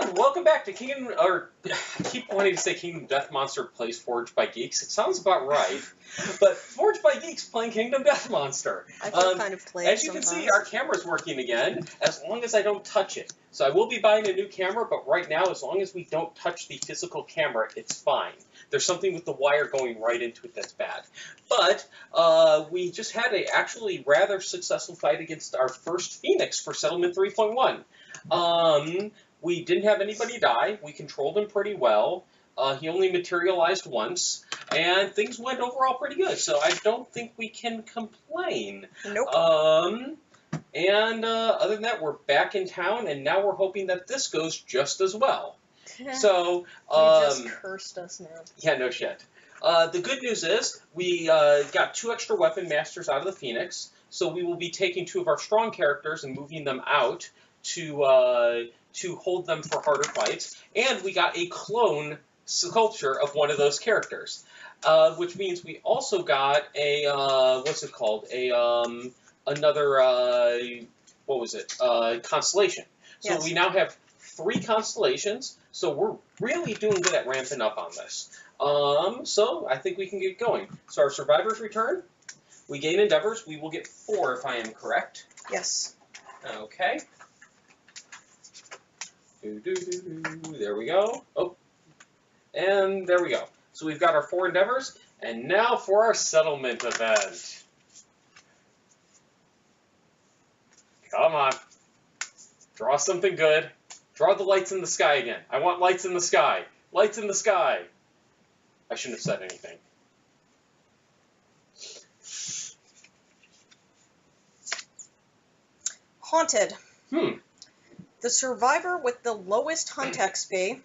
everyone, welcome back to I keep wanting to say Kingdom Death Monster plays Forged by Geeks. It sounds about right, but Forged by Geeks playing Kingdom Death Monster. I feel kind of played As you can see, our camera's working again, as long as I don't touch it. So I will be buying a new camera, but right now, as long as we don't touch the physical camera, it's fine. There's something with the wire going right into it that's bad. But we just had a actually rather successful fight against our first Phoenix for Settlement 3.1. We didn't have anybody die. We controlled him pretty well. He only materialized once, and things went overall pretty good. So I don't think we can complain. Nope. Other than that, we're back in town, and now we're hoping that this goes just as well. So you just cursed us now. Yeah, no shit. The good news is we got 2 extra weapon masters out of the Phoenix, so we will be taking 2 of our strong characters and moving them out to hold them for harder fights. And we got a clone sculpture of one of those characters, which means we also got a what's it called? Constellation. So yes. We now have 3 constellations. So we're really doing good at ramping up on this. So I think we can get going. So our survivors return. We gain endeavors. We will get 4 if I am correct. Yes. Okay. There we go. Oh. And there we go. So we've got our 4 endeavors. And now for our settlement event. Come on. Draw something good. Draw the lights in the sky again. I want lights in the sky. Lights in the sky. I shouldn't have said anything. Haunted. The survivor with the lowest hunt XP,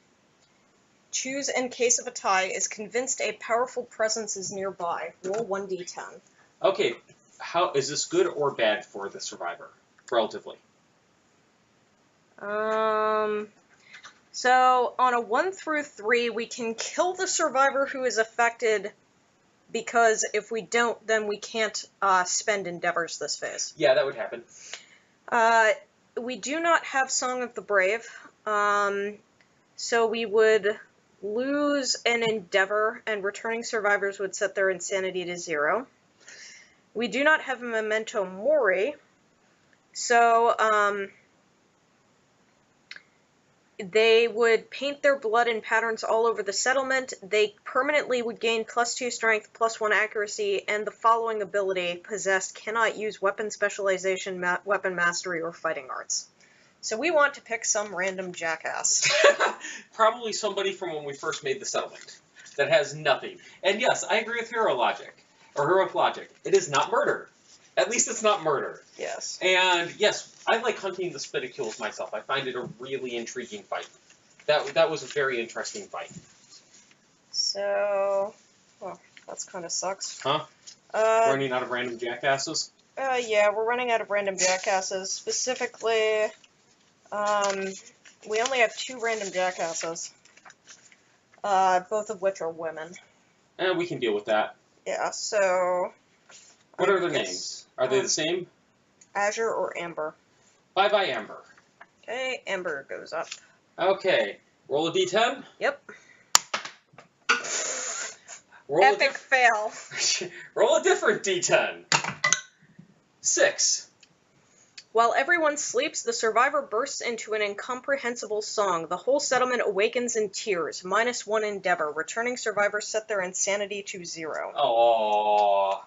choose in case of a tie, is convinced a powerful presence is nearby. Roll 1d10. Okay, how is this good or bad for the survivor, relatively? So on a 1 through 3, we can kill the survivor who is affected, because if we don't, then we can't spend endeavors this phase. Yeah, that would happen. We do not have Song of the Brave, so we would lose an endeavor, and returning survivors would set their insanity to 0. We do not have a Memento Mori, so they would paint their blood in patterns all over the settlement. They permanently would gain +2 strength, +1 accuracy, and the following ability: possessed, cannot use weapon specialization, weapon mastery, or fighting arts. So we want to pick some random jackass. Probably somebody from when we first made the settlement that has nothing. And yes, I agree with heroic logic. It is not murder. At least it's not murder. Yes. And yes, I like hunting the spidicules myself. I find it a really intriguing fight. That was a very interesting fight. So, well, that's kind of sucks. Huh? Running out of random jackasses? Yeah, we're running out of random jackasses. Specifically, we only have 2 random jackasses. Both of which are women. And we can deal with that. Yeah, so... What are their names? Are they the same? Azure or Amber. Bye-bye, Amber. Okay, Amber goes up. Okay. Roll a d10? Yep. Epic fail. Roll a different d10. 6. While everyone sleeps, the survivor bursts into an incomprehensible song. The whole settlement awakens in tears. -1 endeavor. Returning survivors set their insanity to 0. Aww.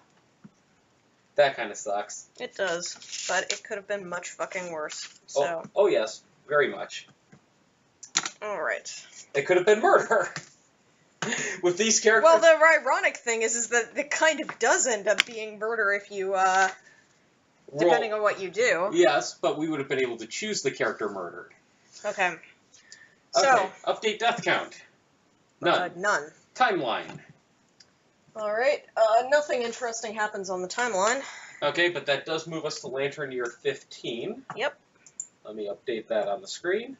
That kind of sucks. It does, but it could have been much fucking worse. So. Oh yes, very much. Alright. It could have been murder. With these characters... Well, the ironic thing is that it kind of does end up being murder if you, depending on what you do. Yes, but we would have been able to choose the character murdered. Okay. So... update death count. None. None. Timeline. Alright, nothing interesting happens on the timeline. Okay, but that does move us to Lantern Year 15. Yep. Let me update that on the screen.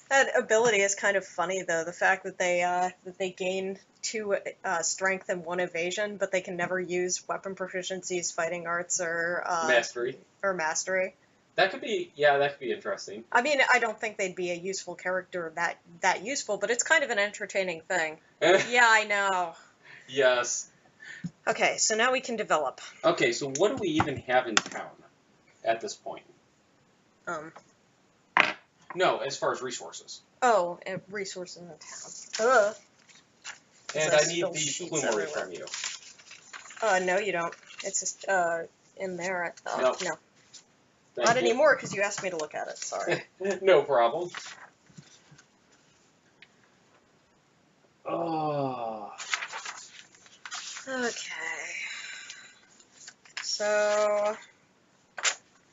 That ability is kind of funny, though. The fact that they gain 2 strength and 1 evasion, but they can never use weapon proficiencies, fighting arts, or mastery. Or mastery. That could be, yeah, that could be interesting. I mean, I don't think they'd be a useful character that useful, but it's kind of an entertaining thing. Yeah, I know. Yes. Okay, so now we can develop. Okay, so what do we even have in town at this point? No, as far as resources. Oh, resources in town. And I need the plumery from you. No, you don't. It's just in there. I thought. Nope. No. Thank Not you. anymore, because you asked me to look at it. Sorry. No problem. Oh. Okay. So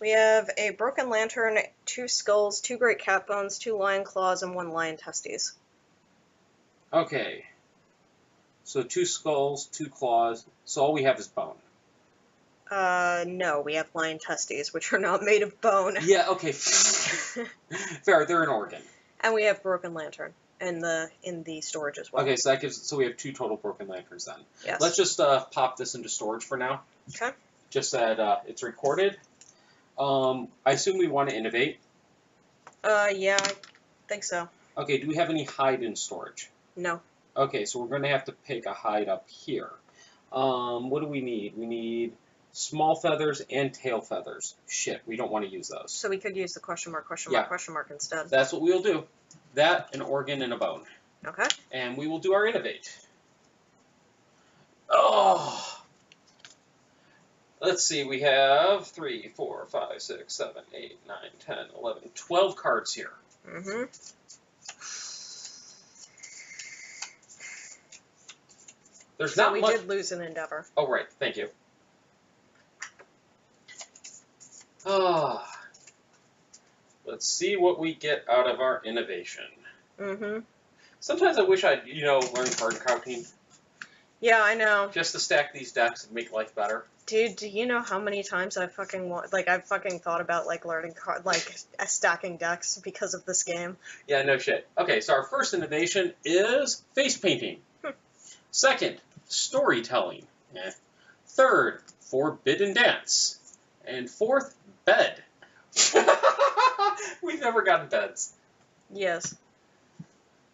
we have a broken lantern, 2 skulls, 2 great cat bones, 2 lion claws, and 1 lion testes. Okay. So 2 skulls, 2 claws. So all we have is bone. No, we have lion testes, which are not made of bone. Yeah, okay. Fair, they're an organ. And we have broken lantern in the storage as well. Okay, so that gives, so we have 2 total broken lanterns then. Yes. Let's just pop this into storage for now. Okay. Just that it's recorded. I assume we want to innovate. Yeah, I think so. Okay, do we have any hide in storage? No. Okay, so we're going to have to pick a hide up here. What do we need? We need small feathers and tail feathers. Shit, we don't want to use those. So we could use the question mark instead. That's what we'll do. That, an organ, and a bone. Okay. And we will do our innovate. Oh! Let's see, we have 3, 4, 5, 6, 7, 8, 9, 10, 11, 12 cards here. Mm-hmm. There's So not we much. did lose an endeavor. Oh, right. Thank you. Ah. Let's see what we get out of our innovation. Mm-hmm. Sometimes I wish I'd, learn card counting Yeah, I know. just to stack these decks and make life better. Dude, do you know how many times I've fucking thought about learning stacking decks because of this game? Yeah, no shit. Okay, so our first innovation is face painting. Second, storytelling. Third, forbidden dance. And fourth, bed. We've never gotten beds. Yes.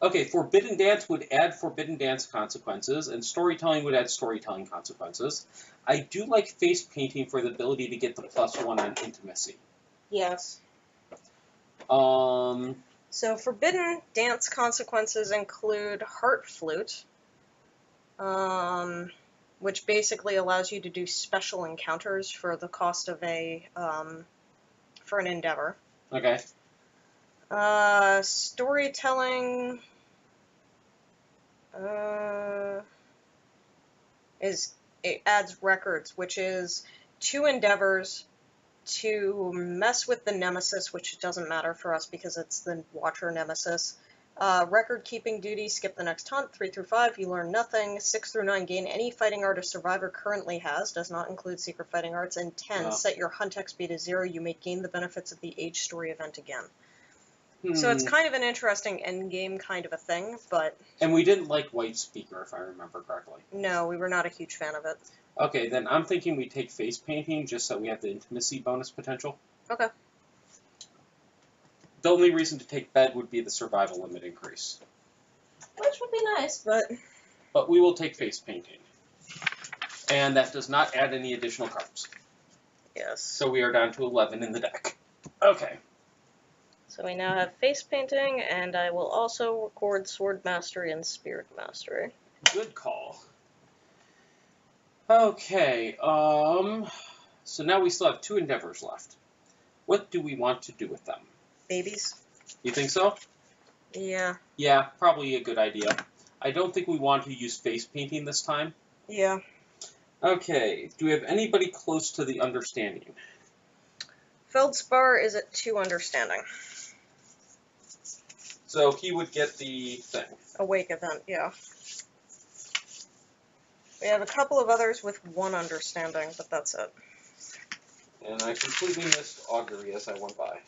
Okay, forbidden dance would add forbidden dance consequences, and storytelling would add storytelling consequences. I do like face painting for the ability to get the +1 on intimacy. Yes. Um, So forbidden dance consequences include heart flute, which basically allows you to do special encounters for the cost of for an endeavor. okay. Storytelling it adds records, which is 2 endeavors to mess with the nemesis, which doesn't matter for us because it's the Watcher nemesis. Record keeping duty, skip the next hunt. 3 through 5, you learn nothing. 6 through 9, gain any fighting art a survivor currently has, does not include secret fighting arts. And 10, set your hunt XP to 0, you may gain the benefits of the age story event again. So it's kind of an interesting endgame kind of a thing, but... And we didn't like White Speaker, if I remember correctly. No, we were not a huge fan of it. Okay, then I'm thinking we take face painting just so we have the intimacy bonus potential. Okay. The only reason to take bed would be the survival limit increase. Which would be nice, but... But we will take face painting. And that does not add any additional cards. Yes. So we are down to 11 in the deck. Okay. So we now have face painting, and I will also record sword mastery and spirit mastery. Good call. Okay, so now we still have 2 endeavors left. What do we want to do with them? Babies? You think so? Yeah. Yeah, probably a good idea. I don't think we want to use face painting this time. Yeah. Okay, do we have anybody close to the understanding? Feldspar is at 2 understanding. So he would get the thing. Awake event, yeah. We have a couple of others with 1 understanding, but that's it. And I completely missed augury as I went by.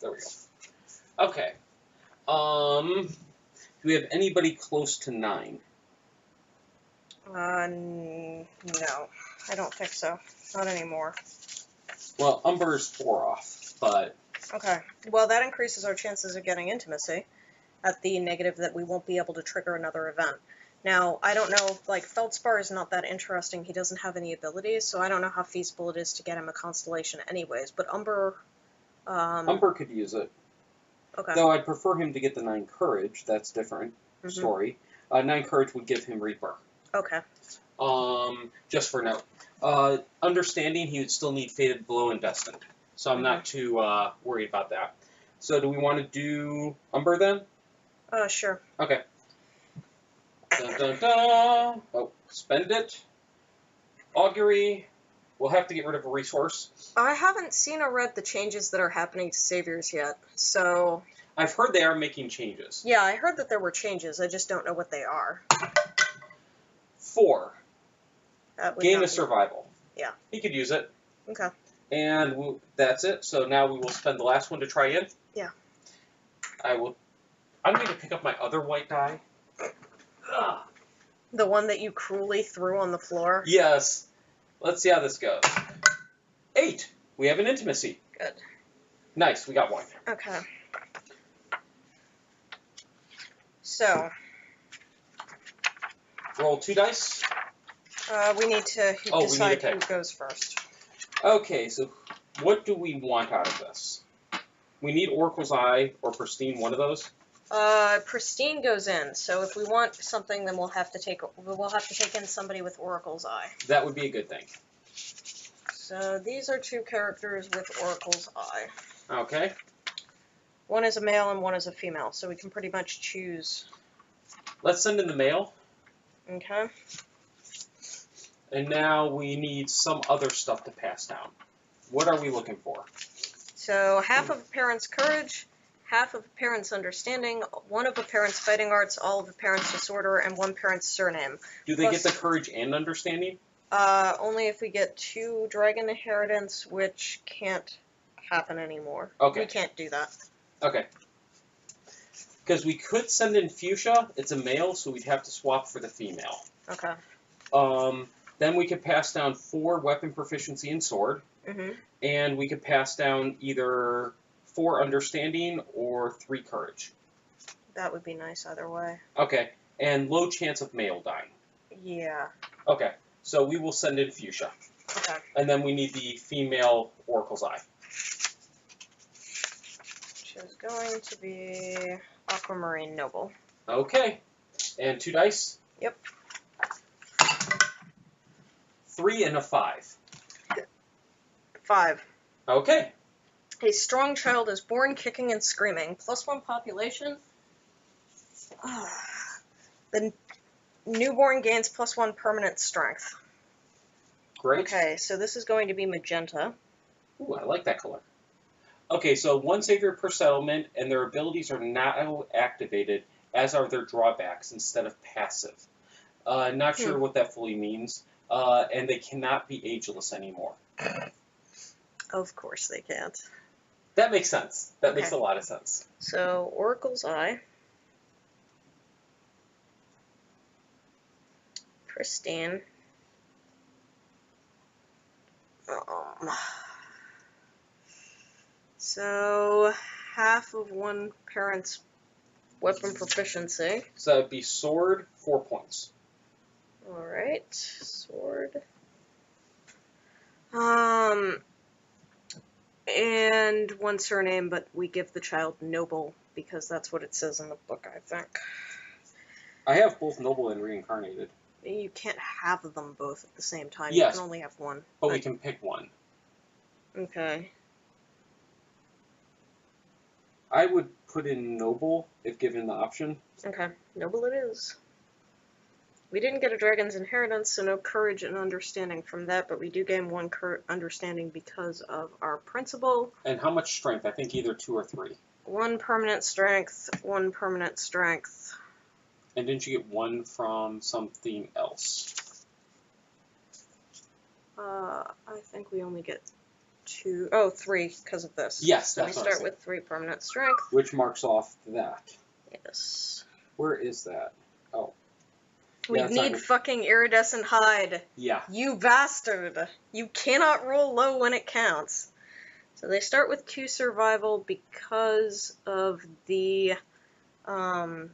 There we go. Okay. Do we have anybody close to 9? No. I don't think so. Not anymore. Well, Umber is 4 off, but... Okay. Well, that increases our chances of getting intimacy at the negative that we won't be able to trigger another event. Now, I don't know, like, Feldspar is not that interesting. He doesn't have any abilities, so I don't know how feasible it is to get him a constellation anyways. But Umber... Umber could use it. Okay. Though I'd prefer him to get the 9 Courage. That's different story. 9 Courage would give him Reaper. Okay. Just for note. Understanding, he would still need Fated Blow and Destined. So I'm not too worried about that. So do we want to do Umber then? Sure. Okay. Dun, dun, dun. Oh, spend it. Augury. We'll have to get rid of a resource. I haven't seen or read the changes that are happening to Saviors yet, so... I've heard they are making changes. Yeah, I heard that there were changes. I just don't know what they are. 4. Gain a be... survival. Yeah. He could use it. Okay. And that's it. So now we will spend the last one to try in. Yeah. I'm going to pick up my other white die. Ugh. The one that you cruelly threw on the floor? Yes. Let's see how this goes. 8. We have an intimacy. Good. Nice. We got 1. Okay. So. Roll 2 dice. We need to decide who goes first. Okay, so what do we want out of this? We need Oracle's Eye or Pristine, one of those. Pristine goes in, so if we want something, then we'll have to take in somebody with Oracle's Eye. That would be a good thing. So these are 2 characters with Oracle's Eye. Okay. One is a male and one is a female, so we can pretty much choose. Let's send in the male. Okay. And now we need some other stuff to pass down. What are we looking for? So half of a parent's courage, half of a parent's understanding, 1 of a parent's fighting arts, all of a parent's disorder, and 1 parent's surname. Do they get the courage and understanding? Only if we get 2 dragon inheritance, which can't happen anymore. Okay. We can't do that. Okay. Because we could send in Fuchsia. It's a male, so we'd have to swap for the female. Okay. Then we could pass down 4 weapon proficiency in sword. And we could pass down either 4 understanding or 3 courage. That would be nice either way. Okay. And low chance of male dying. Yeah. Okay. So we will send in Fuchsia. Okay. And then we need the female Oracle's Eye. Which is going to be Aquamarine Noble. Okay. And 2 dice? Yep. 3 and a 5. 5. Okay. A strong child is born kicking and screaming. +1 population. The newborn gains +1 permanent strength. Great. Okay, so this is going to be magenta. Ooh, I like that color. Okay, so 1 savior per settlement, and their abilities are now activated, as are their drawbacks, instead of passive. Not sure what that fully means. And they cannot be ageless anymore. Of course they can't. That makes sense. That makes a lot of sense. So, Oracle's Eye. Pristine. So, half of 1 parent's weapon proficiency. So that would be sword, 4 points. Alright, sword. And 1 surname, but we give the child noble because that's what it says in the book, I think. I have both noble and reincarnated. You can't have them both at the same time. Yes, you can only have 1. But we can pick 1. Okay. I would put in noble if given the option. Okay, noble it is. We didn't get a dragon's inheritance, so no courage and understanding from that, but we do gain 1 understanding because of our principle. And how much strength? I think either 2 or 3. 1 permanent strength, 1 permanent strength. And didn't you get 1 from something else? I think we only get 2. Oh, 3 because of this. Yes, so that's we what I start with 3 permanent strength. Which marks off that. Yes. Where is that? Oh. We that's not need good. fucking iridescent hide. Yeah. You bastard. You cannot roll low when it counts. So they start with 2 survival because of the one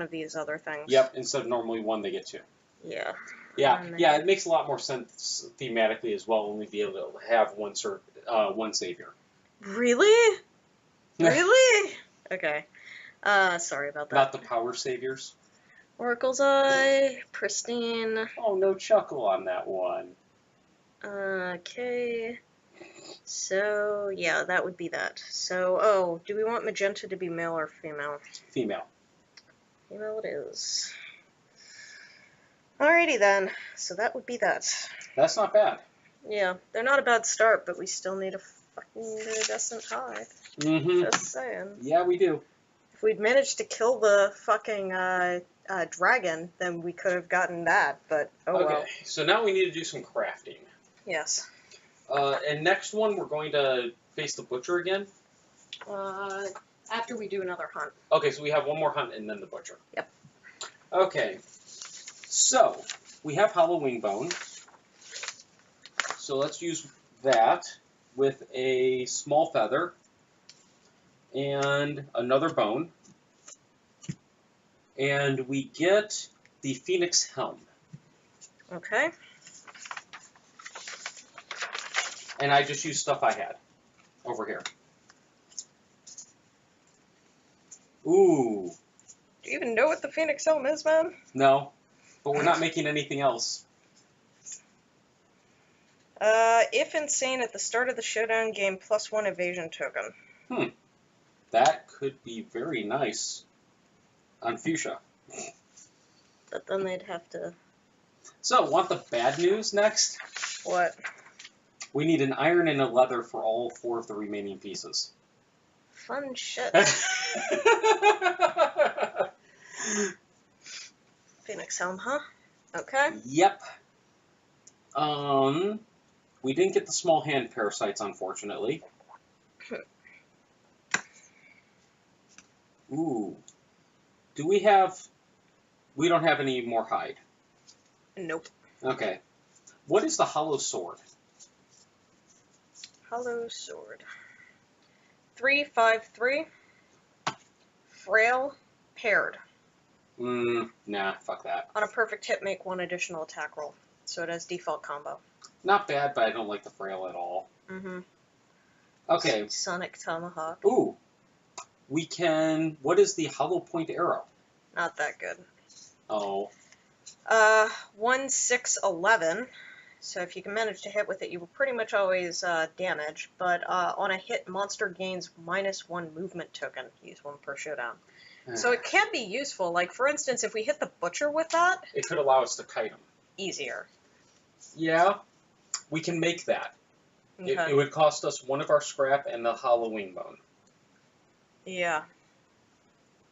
of these other things. Yep, instead of normally 1, they get 2. Yeah. Yeah, And yeah, it makes a lot more sense thematically as well, only be able to have one savior. Really? Really? Okay. Sorry about that. Not the power saviors. Oracle's Eye, Pristine. Oh, no chuckle on that one. Okay. So, yeah, that would be that. So, do we want Magenta to be male or female? Female. Female it is. Alrighty then. So that would be that. That's not bad. Yeah, they're not a bad start, but we still need a fucking iridescent hide. Mm-hmm. Just saying. Yeah, we do. If we'd managed to kill the fucking dragon, then we could have gotten that, but Okay, well. so now we need to do some crafting. Yes. And next one, we're going to face the butcher again. After we do another hunt. Okay, so we have one more hunt and then the butcher. Yep. Okay, so we have Halloween bone. So let's use that with a small feather and another bone. And we get the Phoenix helm. Okay. And I just used stuff I had over here. Ooh. Do you even know what the Phoenix Helm is, man? No, but we're not making anything else. If insane at the start of the showdown, gain +1 evasion token. That could be very nice on Fuchsia. But then they'd have to... So, want the bad news next? What? We need an iron and a leather for all 4 of the remaining pieces. Fun shit. Phoenix Helm, huh? Okay. Yep. We didn't get the small hand parasites, unfortunately. Ooh. Do we have... We don't have any more hide. Nope. Okay. What is the hollow sword? Hollow Sword. 3/5/3. Frail. Paired. Nah, fuck that. On a perfect hit, make 1 additional attack roll. So it has default combo. Not bad, but I don't like the frail at all. Mm-hmm. Okay. Sonic Tomahawk. Ooh. We can... What is the hollow point arrow? Not that good. Oh. 1, 6, 11. So if you can manage to hit with it, you will pretty much always damage. But on a hit, monster gains -1 movement token. Use 1 per showdown. So it can be useful. Like, for instance, if we hit the butcher with that, It could allow us to kite him. easier. Yeah. We can make that. Okay. It would cost us 1 of our scrap and the Halloween bone. Yeah.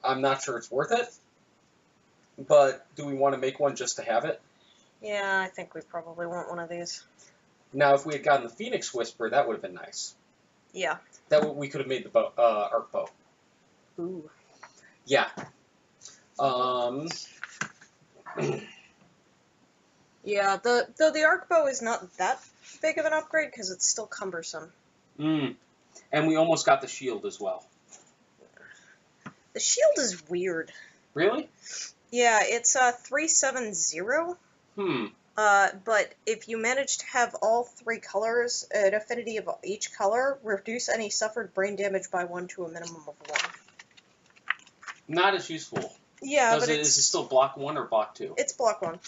I'm not sure it's worth it. But do we want to make one just to have it? Yeah, I think we probably want one of these. Now, if we had gotten the Phoenix Whisper, that would have been nice. Yeah. We could have made the arc bow. Ooh. Yeah. Yeah, though the arc bow is not that big of an upgrade because it's still cumbersome. And we almost got the shield as well. The shield is weird. Really? Yeah, it's 3/7/0. But if you manage to have all 3 colors, an affinity of each color, reduce any suffered brain damage by 1 to a minimum of 1. Not as useful. Yeah, but is it still block 1 or block 2? it's block 1.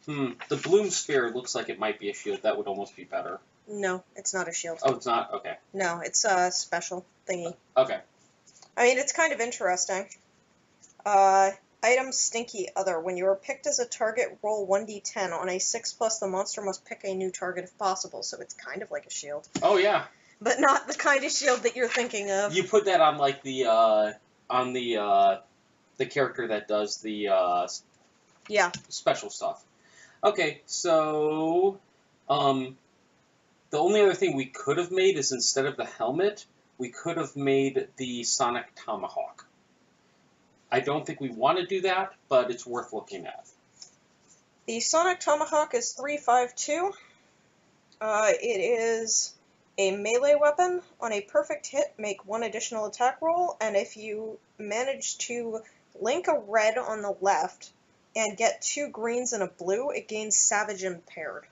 The bloom sphere looks like it might be a shield. That would almost be better. No, it's not a shield. Oh, it's not? Okay. No, it's a special thingy. Okay. I mean, it's kind of interesting. Item Stinky Other. When you are picked as a target, roll 1d10. On a 6+, the monster must pick a new target if possible, so it's kind of like a shield. Oh, yeah. But not the kind of shield that you're thinking of. You put that on, like, the character that does the, Yeah. special stuff. Okay, so, the only other thing we could have made is instead of the helmet, we could have made the Sonic Tomahawk. I don't think we want to do that, but it's worth looking at. The Sonic Tomahawk is 352. It is a melee weapon. On a perfect hit, make 1 additional attack roll, and if you manage to link a red on the left and get 2 greens and a blue, it gains Savage Impaired.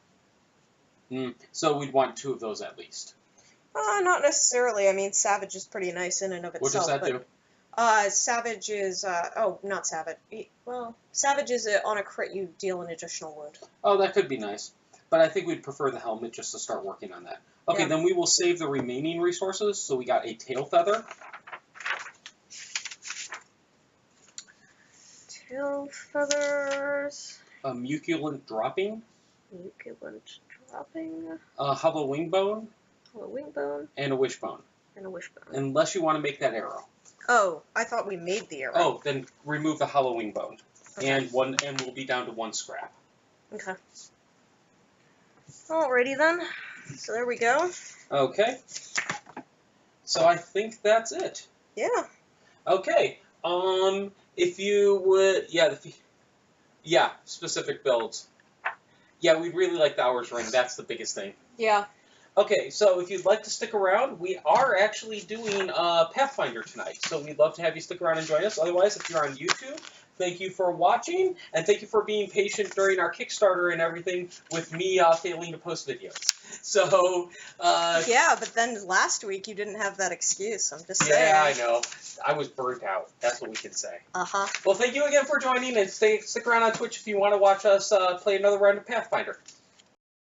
So we'd want 2 of those at least. Not necessarily. I mean, Savage is pretty nice in and of What itself. does that do? Savage is, not Savage. Well, Savage is on a crit, you deal an additional wound. Oh, that could be nice. But I think we'd prefer the helmet just to start working on that. Okay, Yeah. then we will save the remaining resources. So we got a tail feather. Tail feathers. A muculent dropping. Muculent dropping. A hollow wing bone. A wing bone. And a wishbone. And a wishbone. Unless you want to make that arrow. Oh, I thought we made the arrow. Oh, then remove the hollow wing bone. Okay. And we'll be down to 1 scrap. Okay. Alrighty then. So there we go. Okay. So I think that's it. Yeah. Okay. If you would, yeah, specific builds. Yeah, we'd really like the Hours Ring. That's the biggest thing. Yeah. Okay, so if you'd like to stick around, we are actually doing Pathfinder tonight, so we'd love to have you stick around and join us. Otherwise, if you're on YouTube, thank you for watching, and thank you for being patient during our Kickstarter and everything with me failing to post videos. So, yeah, but then last week you didn't have that excuse. I'm just saying. yeah, I know. I was burnt out. That's what we can say. Uh-huh. Well, thank you again for joining, and stick around on Twitch if you want to watch us play another round of Pathfinder.